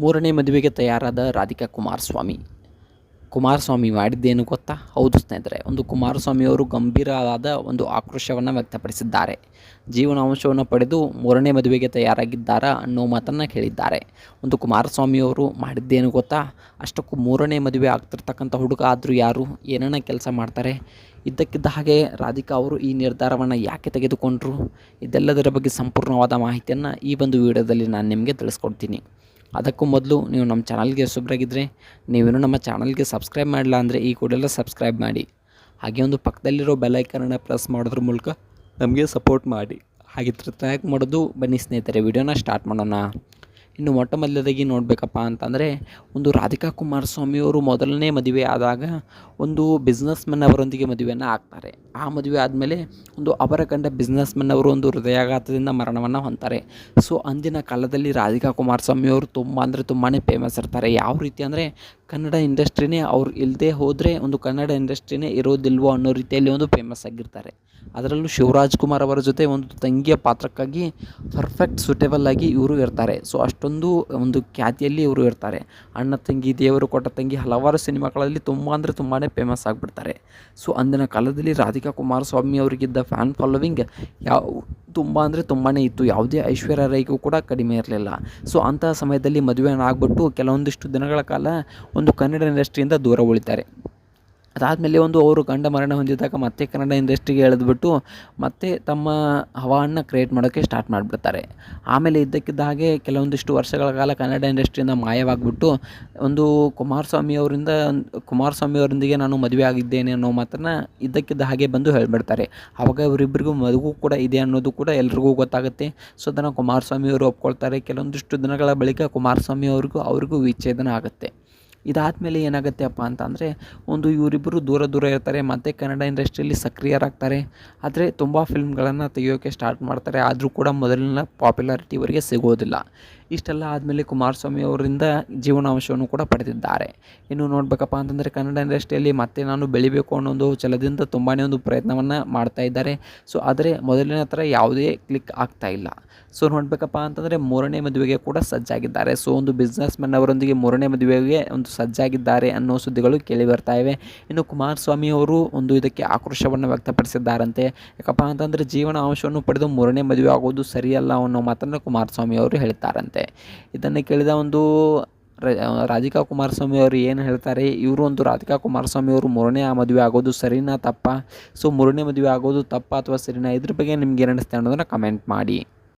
ಮೂರನೇ ಮದುವೆಗೆ ತಯಾರಾದ ರಾಧಿಕಾ ಕುಮಾರಸ್ವಾಮಿ ಮಾಡಿದ್ದೇನು ಗೊತ್ತಾ? ಹೌದು ಸ್ನೇಹಿತರೆ, ಒಂದು ಕುಮಾರಸ್ವಾಮಿಯವರು ಗಂಭೀರವಾದ ಒಂದು ಆಕ್ರೋಶವನ್ನು ವ್ಯಕ್ತಪಡಿಸಿದ್ದಾರೆ. ಜೀವನಾಂಶವನ್ನು ಪಡೆದು ಮೂರನೇ ಮದುವೆಗೆ ತಯಾರಾಗಿದ್ದಾರಾ ಅನ್ನೋ ಮಾತನ್ನು ಹೇಳಿದ್ದಾರೆ. ಒಂದು ಕುಮಾರಸ್ವಾಮಿಯವರು ಮಾಡಿದ್ದೇನು ಗೊತ್ತಾ? ಅಷ್ಟಕ್ಕೂ ಮೂರನೇ ಮದುವೆ ಆಗ್ತಿರ್ತಕ್ಕಂಥ ಹುಡುಗ ಆದರೂ ಯಾರು, ಏನನ್ನ ಕೆಲಸ ಮಾಡ್ತಾರೆ, ಇದ್ದಕ್ಕಿದ್ದ ಹಾಗೆ ರಾಧಿಕಾ ಅವರು ಈ ನಿರ್ಧಾರವನ್ನು ಯಾಕೆ ತೆಗೆದುಕೊಂಡರು, ಇದೆಲ್ಲದರ ಬಗ್ಗೆ ಸಂಪೂರ್ಣವಾದ ಮಾಹಿತಿಯನ್ನು ಈ ಒಂದು ವಿಡಿಯೋದಲ್ಲಿ ನಾನು ನಿಮಗೆ ತಿಳಿಸ್ಕೊಡ್ತೀನಿ. ಅದಕ್ಕೂ ಮೊದಲು ನೀವು ನಮ್ಮ ಚಾನಲ್ಗೆ ಹೊಸಬರಾಗಿದ್ದರೆ, ನೀವೇನು ನಮ್ಮ ಚಾನಲ್ಗೆ ಸಬ್ಸ್ಕ್ರೈಬ್ ಮಾಡಿಲ್ಲ ಅಂದರೆ ಈ ಕೂಡಲೇ ಸಬ್ಸ್ಕ್ರೈಬ್ ಮಾಡಿ. ಹಾಗೆ ಒಂದು ಪಕ್ಕದಲ್ಲಿರೋ ಬೆಲ್ಲೈಕನನ್ನು ಪ್ರೆಸ್ ಮಾಡೋದ್ರ ಮೂಲಕ ನಮಗೆ ಸಪೋರ್ಟ್ ಮಾಡಿ. ಹಾಗಿದ್ರೆ ಟ್ರ್ಯಾಕ್ ಮಾಡೋದು ಬನ್ನಿ ಸ್ನೇಹಿತರೆ, ವಿಡಿಯೋನ ಸ್ಟಾರ್ಟ್ ಮಾಡೋಣ. ಇನ್ನು ಮೊಟ್ಟ ಮೊದಲದಾಗಿ ನೋಡಬೇಕಪ್ಪ ಅಂತಂದರೆ, ಒಂದು ರಾಧಿಕಾ ಕುಮಾರಸ್ವಾಮಿಯವರು ಮೊದಲನೇ ಮದುವೆ ಆದಾಗ ಒಂದು ಬಿಸ್ನೆಸ್ಮನ್ ಅವರೊಂದಿಗೆ ಮದುವೆಯನ್ನು ಆಗ್ತಾರೆ. ಆ ಮದುವೆ ಆದಮೇಲೆ ಒಂದು ಅವರ ಗಂಡ ಬಿಸ್ನೆಸ್ಮನ್ ಅವರು ಒಂದು ಹೃದಯಾಘಾತದಿಂದ ಮರಣವನ್ನು ಹೊಂತಾರೆ. ಸೊ ಅಂದಿನ ಕಾಲದಲ್ಲಿ ರಾಧಿಕಾ ಕುಮಾರಸ್ವಾಮಿಯವರು ತುಂಬ ಅಂದರೆ ತುಂಬಾ ಫೇಮಸ್ ಇರ್ತಾರೆ. ಯಾವ ರೀತಿ ಅಂದರೆ, ಕನ್ನಡ ಇಂಡಸ್ಟ್ರಿನೇ ಅವ್ರು ಇಲ್ಲದೆ ಹೋದರೆ ಒಂದು ಕನ್ನಡ ಇಂಡಸ್ಟ್ರಿನೇ ಇರೋದಿಲ್ವೋ ಅನ್ನೋ ರೀತಿಯಲ್ಲಿ ಒಂದು ಫೇಮಸ್ ಆಗಿರ್ತಾರೆ. ಅದರಲ್ಲೂ ಶಿವರಾಜ್ ಕುಮಾರ್ ಅವರ ಜೊತೆ ಒಂದು ತಂಗಿಯ ಪಾತ್ರಕ್ಕಾಗಿ ಪರ್ಫೆಕ್ಟ್ ಸೂಟೇಬಲ್ ಆಗಿ ಇವರು ಇರ್ತಾರೆ. ಸೊ ಅಷ್ಟೊಂದು ಒಂದು ಖ್ಯಾತಿಯಲ್ಲಿ ಇವರು ಇರ್ತಾರೆ. ಅಣ್ಣ ತಂಗಿ, ದೇವರು ಕೊಟ್ಟ ತಂಗಿ, ಹಲವಾರು ಸಿನಿಮಾಗಳಲ್ಲಿ ತುಂಬ ಅಂದರೆ ತುಂಬಾ ಫೇಮಸ್ ಆಗಿಬಿಡ್ತಾರೆ. ಸೊ ಅಂದಿನ ಕಾಲದಲ್ಲಿ ರಾಧಿಕಾ ಕುಮಾರಸ್ವಾಮಿ ಅವರಿಗಿದ್ದ ಫ್ಯಾನ್ ಫಾಲೋವಿಂಗ್ ತುಂಬ ಅಂದರೆ ತುಂಬಾ ಇತ್ತು. ಯಾವುದೇ ಐಶ್ವರ್ಯ ರೈಗೂ ಕೂಡ ಕಡಿಮೆ ಇರಲಿಲ್ಲ. ಸೊ ಅಂತಹ ಸಮಯದಲ್ಲಿ ಮದುವೆಯನ್ನು ಆಗಿಬಿಟ್ಟು ಕೆಲವೊಂದಿಷ್ಟು ದಿನಗಳ ಕಾಲ ಒಂದು ಕನ್ನಡ ಇಂಡಸ್ಟ್ರಿಯಿಂದ ದೂರ ಉಳಿತಾರೆ. ಅದಾದಮೇಲೆ ಅವರು ಗಂಡ ಮರಣ ಹೊಂದಿದಾಗ ಮತ್ತೆ ಕನ್ನಡ ಇಂಡಸ್ಟ್ರಿಗೆ ಎಳೆದುಬಿಟ್ಟು ಮತ್ತೆ ತಮ್ಮ ಹವಾವನ್ನು ಕ್ರಿಯೇಟ್ ಮಾಡೋಕ್ಕೆ ಸ್ಟಾರ್ಟ್ ಮಾಡಿಬಿಡ್ತಾರೆ. ಆಮೇಲೆ ಇದ್ದಕ್ಕಿದ್ದ ಹಾಗೆ ಕೆಲವೊಂದಿಷ್ಟು ವರ್ಷಗಳ ಕಾಲ ಕನ್ನಡ ಇಂಡಸ್ಟ್ರಿಯಿಂದ ಮಾಯವಾಗಿಬಿಟ್ಟು ಒಂದು ಕುಮಾರಸ್ವಾಮಿಯವರೊಂದಿಗೆ ನಾನು ಮದುವೆ ಆಗಿದ್ದೇನೆ ಅನ್ನೋ ಮಾತನ್ನು ಇದ್ದಕ್ಕಿದ್ದ ಹಾಗೆ ಬಂದು ಹೇಳಿಬಿಡ್ತಾರೆ. ಆವಾಗ ಇವರಿಬ್ಬರಿಗೂ ಮದುವೆ ಕೂಡ ಇದೆ ಅನ್ನೋದು ಕೂಡ ಎಲ್ರಿಗೂ ಗೊತ್ತಾಗುತ್ತೆ. ಸೊ ಅದನ್ನು ಕುಮಾರಸ್ವಾಮಿಯವರು ಒಪ್ಕೊಳ್ತಾರೆ. ಕೆಲವೊಂದಿಷ್ಟು ದಿನಗಳ ಬಳಿಕ ಅವರಿಗೂ ವಿಚ್ಛೇದನ ಆಗುತ್ತೆ. ಇದಾದಮೇಲೆ ಏನಾಗುತ್ತೆ ಅಪ್ಪ ಅಂತಂದರೆ, ಒಂದು ಇವರಿಬ್ಬರು ದೂರ ಇರ್ತಾರೆ. ಮತ್ತು ಕನ್ನಡ ಇಂಡಸ್ಟ್ರಿಯಲ್ಲಿ ಸಕ್ರಿಯರಾಗ್ತಾರೆ. ಆದರೆ ತುಂಬ ಫಿಲ್ಮ್ಗಳನ್ನು ತೆಗೆಯೋಕ್ಕೆ ಸ್ಟಾರ್ಟ್ ಮಾಡ್ತಾರೆ. ಆದರೂ ಕೂಡ ಮೊದಲಿನ ಪಾಪ್ಯುಲಾರಿಟಿ ಇವರಿಗೆ ಸಿಗೋದಿಲ್ಲ. ಇಷ್ಟೆಲ್ಲ ಆದಮೇಲೆ ಕುಮಾರಸ್ವಾಮಿ ಅವರಿಂದ ಜೀವನಾಂಶವನ್ನು ಕೂಡ ಪಡೆದಿದ್ದಾರೆ. ಇನ್ನು ನೋಡಬೇಕಪ್ಪ ಅಂತಂದರೆ, ಕನ್ನಡ ಇಂಡಸ್ಟ್ರಿಯಲ್ಲಿ ಮತ್ತೆ ನಾನು ಬೆಳಿಬೇಕು ಅನ್ನೋ ಒಂದು ಛಲದಿಂದ ತುಂಬಾ ಒಂದು ಪ್ರಯತ್ನವನ್ನು ಮಾಡ್ತಾ ಇದ್ದಾರೆ. ಸೊ ಆದರೆ ಮೊದಲಿನ ಥರ ಯಾವುದೇ ಕ್ಲಿಕ್ ಆಗ್ತಾ ಇಲ್ಲ. ಸೊ ನೋಡಬೇಕಪ್ಪ ಅಂತಂದರೆ, ಮೂರನೇ ಮದುವೆಗೆ ಕೂಡ ಸಜ್ಜಾಗಿದ್ದಾರೆ. ಸೊ ಒಂದು ಬಿಸ್ನೆಸ್ಮನ್ ಅವರೊಂದಿಗೆ ಮೂರನೇ ಮದುವೆಗೆ ಒಂದು ಸಜ್ಜಾಗಿದ್ದಾರೆ ಅನ್ನೋ ಸುದ್ದಿಗಳು ಕೇಳಿ ಬರ್ತಾ ಇವೆ. ಇನ್ನು ಕುಮಾರಸ್ವಾಮಿ ಅವರು ಇದಕ್ಕೆ ಆಕ್ರೋಶವನ್ನು ವ್ಯಕ್ತಪಡಿಸಿದ್ದಾರಂತೆ. ಯಾಕಪ್ಪ ಅಂತಂದರೆ, ಜೀವನಾಂಶವನ್ನು ಪಡೆದು ಮೂರನೇ ಮದುವೆ ಆಗೋದು ಸರಿಯಲ್ಲ ಅನ್ನೋ ಮಾತನ್ನು ಕುಮಾರಸ್ವಾಮಿ ಅವರು ಹೇಳ್ತಾರಂತೆ. ಇದನ್ನು ಕೇಳಿದ ರಾಧಿಕಾ ಕುಮಾರಸ್ವಾಮಿ ಅವರು ಏನು ಹೇಳ್ತಾರೆ, ರಾಧಿಕಾ ಕುಮಾರಸ್ವಾಮಿ ಅವರು ಮೂರನೇ ಮದುವೆ ಆಗೋದು ಸರಿನಾ ತಪ್ಪಾ? ಸೊ ಮೂರನೇ ಮದುವೆ ಆಗೋದು ತಪ್ಪಾ ಅಥವಾ ಸರಿನಾ? ಇದ್ರ ಬಗ್ಗೆ ನಿಮ್ಗೆ ಏನು ಅನಿಸ್ತಾ ಅನ್ನೋದನ್ನು ಕಮೆಂಟ್ ಮಾಡಿ.